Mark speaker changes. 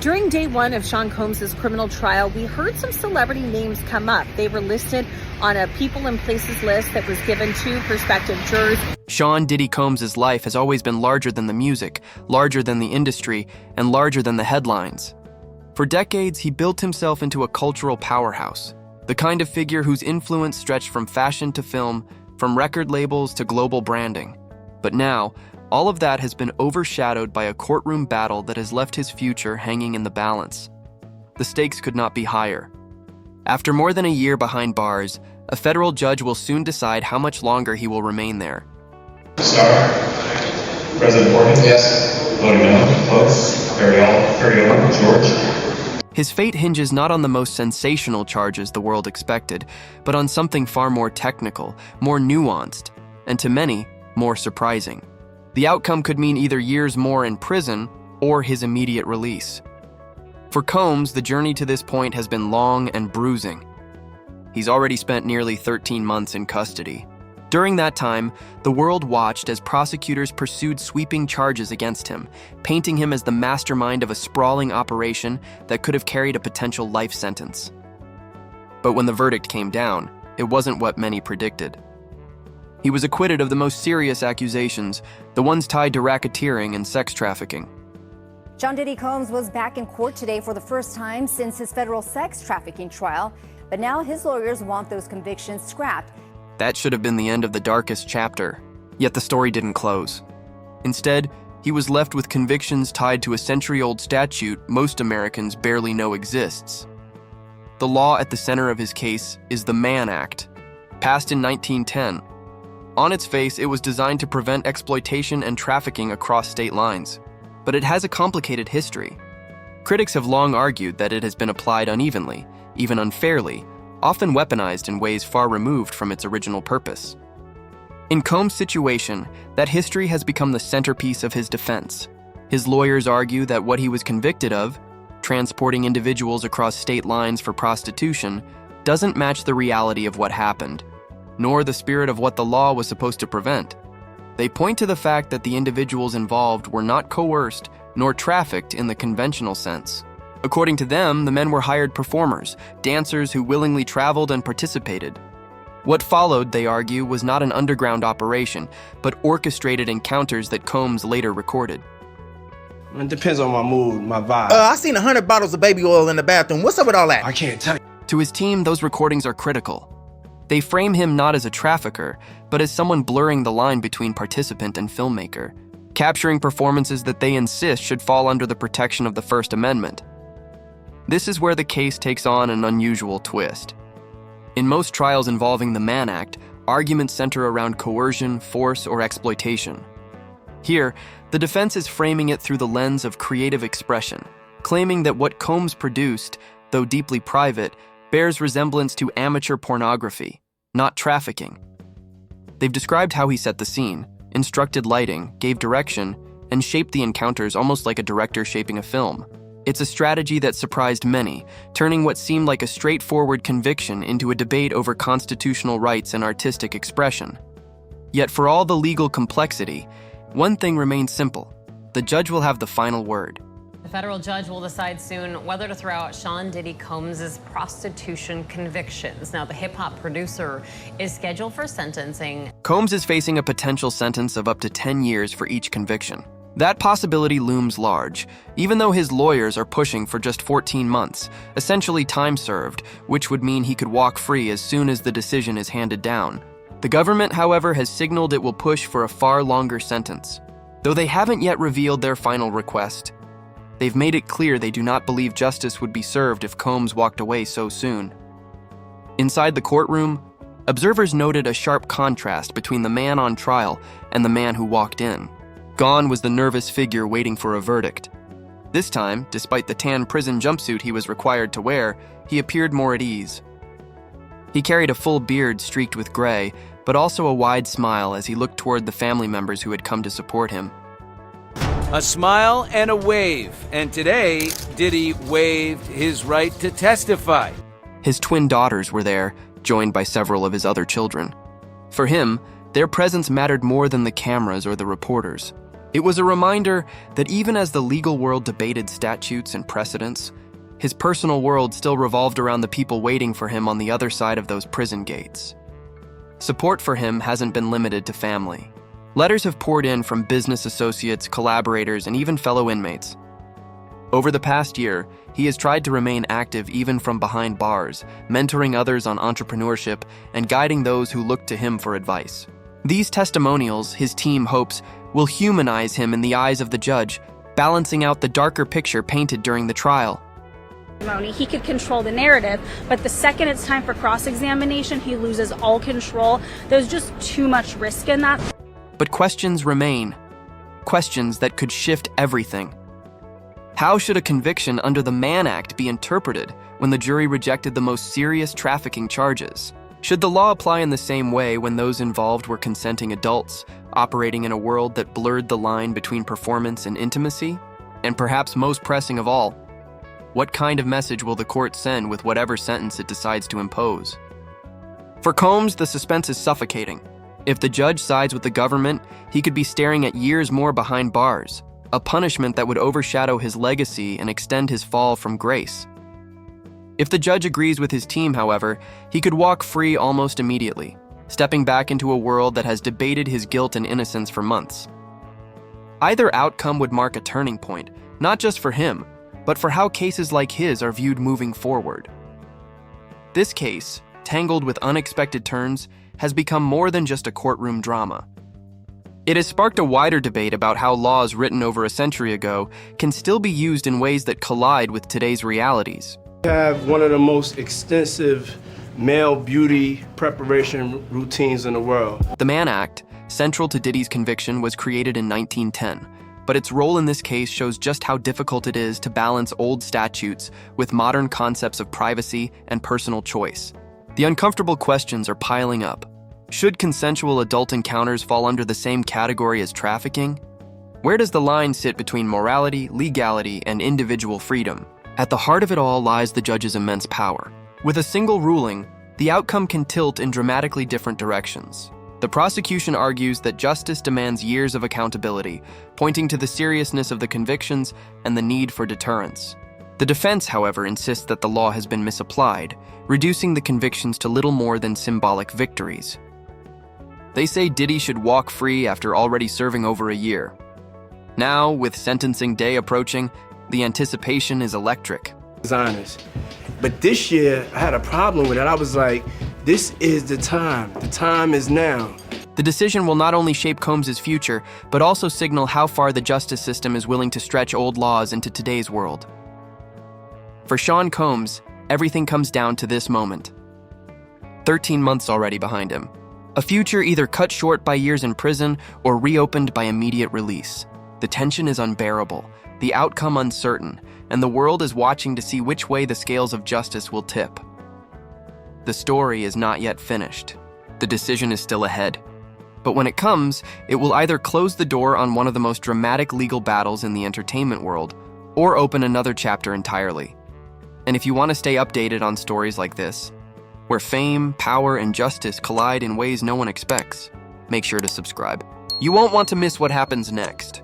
Speaker 1: During day one of Sean Combs' criminal trial, we heard some celebrity names come up. They were listed on a people and places list that was given to prospective jurors.
Speaker 2: Sean Diddy Combs' life has always been larger than the music, larger than the industry, and larger than the headlines. For decades, he built himself into a cultural powerhouse, the kind of figure whose influence stretched from fashion to film, from record labels to global branding. But now, all of that has been overshadowed by a courtroom battle that has left his future hanging in the balance. The stakes could not be higher. After more than a year behind bars, a federal judge will soon decide how much longer he will remain there.
Speaker 3: Star. President Morgan? Yes. Voting no. Close. Carry over. George.
Speaker 2: His fate hinges not on the most sensational charges the world expected, but on something far more technical, more nuanced, and to many, more surprising. The outcome could mean either years more in prison or his immediate release. For Combs, the journey to this point has been long and bruising. He's already spent nearly 13 months in custody. During that time, the world watched as prosecutors pursued sweeping charges against him, painting him as the mastermind of a sprawling operation that could have carried a potential life sentence. But when the verdict came down, it wasn't what many predicted. He was acquitted of the most serious accusations, the ones tied to racketeering and sex trafficking.
Speaker 4: Sean Diddy Combs was back in court today for the first time since his federal sex trafficking trial, but now his lawyers want those convictions scrapped.
Speaker 2: That should have been the end of the darkest chapter, yet the story didn't close. Instead, he was left with convictions tied to a century-old statute most Americans barely know exists. The law at the center of his case is the Mann Act, passed in 1910. On its face, it was designed to prevent exploitation and trafficking across state lines. But it has a complicated history. Critics have long argued that it has been applied unevenly, even unfairly, often weaponized in ways far removed from its original purpose. In Combs' situation, that history has become the centerpiece of his defense. His lawyers argue that what he was convicted of, transporting individuals across state lines for prostitution, doesn't match the reality of what happened, nor the spirit of what the law was supposed to prevent. They point to the fact that the individuals involved were not coerced nor trafficked in the conventional sense. According to them, the men were hired performers, dancers who willingly traveled and participated. What followed, they argue, was not an underground operation, but orchestrated encounters that Combs later recorded.
Speaker 5: It depends on my mood, my vibe.
Speaker 6: I seen 100 bottles of baby oil in the bathroom. What's up with all that?
Speaker 5: I can't tell you.
Speaker 2: To his team, those recordings are critical. They frame him not as a trafficker, but as someone blurring the line between participant and filmmaker, capturing performances that they insist should fall under the protection of the First Amendment. This is where the case takes on an unusual twist. In most trials involving the Mann Act, arguments center around coercion, force, or exploitation. Here, the defense is framing it through the lens of creative expression, claiming that what Combs produced, though deeply private, bears resemblance to amateur pornography, not trafficking. They've described how he set the scene, instructed lighting, gave direction, and shaped the encounters almost like a director shaping a film. It's a strategy that surprised many, turning what seemed like a straightforward conviction into a debate over constitutional rights and artistic expression. Yet for all the legal complexity, one thing remains simple. The judge will have the final word.
Speaker 7: The federal judge will decide soon whether to throw out Sean Diddy Combs' prostitution convictions. Now, the hip-hop producer is scheduled for sentencing.
Speaker 2: Combs is facing a potential sentence of up to 10 years for each conviction. That possibility looms large, even though his lawyers are pushing for just 14 months, essentially time served, which would mean he could walk free as soon as the decision is handed down. The government, however, has signaled it will push for a far longer sentence. Though they haven't yet revealed their final request, they've made it clear they do not believe justice would be served if Combs walked away so soon. Inside the courtroom, observers noted a sharp contrast between the man on trial and the man who walked in. Gone was the nervous figure waiting for a verdict. This time, despite the tan prison jumpsuit he was required to wear, he appeared more at ease. He carried a full beard streaked with gray, but also a wide smile as he looked toward the family members who had come to support him.
Speaker 8: A smile and a wave, and today, Diddy waived his right to testify.
Speaker 2: His twin daughters were there, joined by several of his other children. For him, their presence mattered more than the cameras or the reporters. It was a reminder that even as the legal world debated statutes and precedents, his personal world still revolved around the people waiting for him on the other side of those prison gates. Support for him hasn't been limited to family. Letters have poured in from business associates, collaborators, and even fellow inmates. Over the past year, he has tried to remain active even from behind bars, mentoring others on entrepreneurship and guiding those who look to him for advice. These testimonials, his team hopes, will humanize him in the eyes of the judge, balancing out the darker picture painted during the trial.
Speaker 9: He could control the narrative, but the second it's time for cross-examination, he loses all control. There's just too much risk in that.
Speaker 2: But questions remain. Questions that could shift everything. How should a conviction under the Mann Act be interpreted when the jury rejected the most serious trafficking charges? Should the law apply in the same way when those involved were consenting adults, operating in a world that blurred the line between performance and intimacy? And perhaps most pressing of all, what kind of message will the court send with whatever sentence it decides to impose? For Combs, the suspense is suffocating. If the judge sides with the government, he could be staring at years more behind bars, a punishment that would overshadow his legacy and extend his fall from grace. If the judge agrees with his team, however, he could walk free almost immediately, stepping back into a world that has debated his guilt and innocence for months. Either outcome would mark a turning point, not just for him, but for how cases like his are viewed moving forward. This case, tangled with unexpected turns, has become more than just a courtroom drama. It has sparked a wider debate about how laws written over a century ago can still be used in ways that collide with today's realities.
Speaker 5: We have one of the most extensive male beauty preparation routines in the world.
Speaker 2: The Mann Act, central to Diddy's conviction, was created in 1910, but its role in this case shows just how difficult it is to balance old statutes with modern concepts of privacy and personal choice. The uncomfortable questions are piling up. Should consensual adult encounters fall under the same category as trafficking? Where does the line sit between morality, legality, and individual freedom? At the heart of it all lies the judge's immense power. With a single ruling, the outcome can tilt in dramatically different directions. The prosecution argues that justice demands years of accountability, pointing to the seriousness of the convictions and the need for deterrence. The defense, however, insists that the law has been misapplied, reducing the convictions to little more than symbolic victories. They say Diddy should walk free after already serving over a year. Now, with sentencing day approaching, the anticipation is electric.
Speaker 5: Honest. But this year, I had a problem with it. I was like, this is the time. The time is now.
Speaker 2: The decision will not only shape Combs' future, but also signal how far the justice system is willing to stretch old laws into today's world. For Sean Combs, everything comes down to this moment. 13 months already behind him. A future either cut short by years in prison or reopened by immediate release. The tension is unbearable, the outcome uncertain, and the world is watching to see which way the scales of justice will tip. The story is not yet finished. The decision is still ahead. But when it comes, it will either close the door on one of the most dramatic legal battles in the entertainment world, or open another chapter entirely. And if you want to stay updated on stories like this, where fame, power, and justice collide in ways no one expects, make sure to subscribe. You won't want to miss what happens next.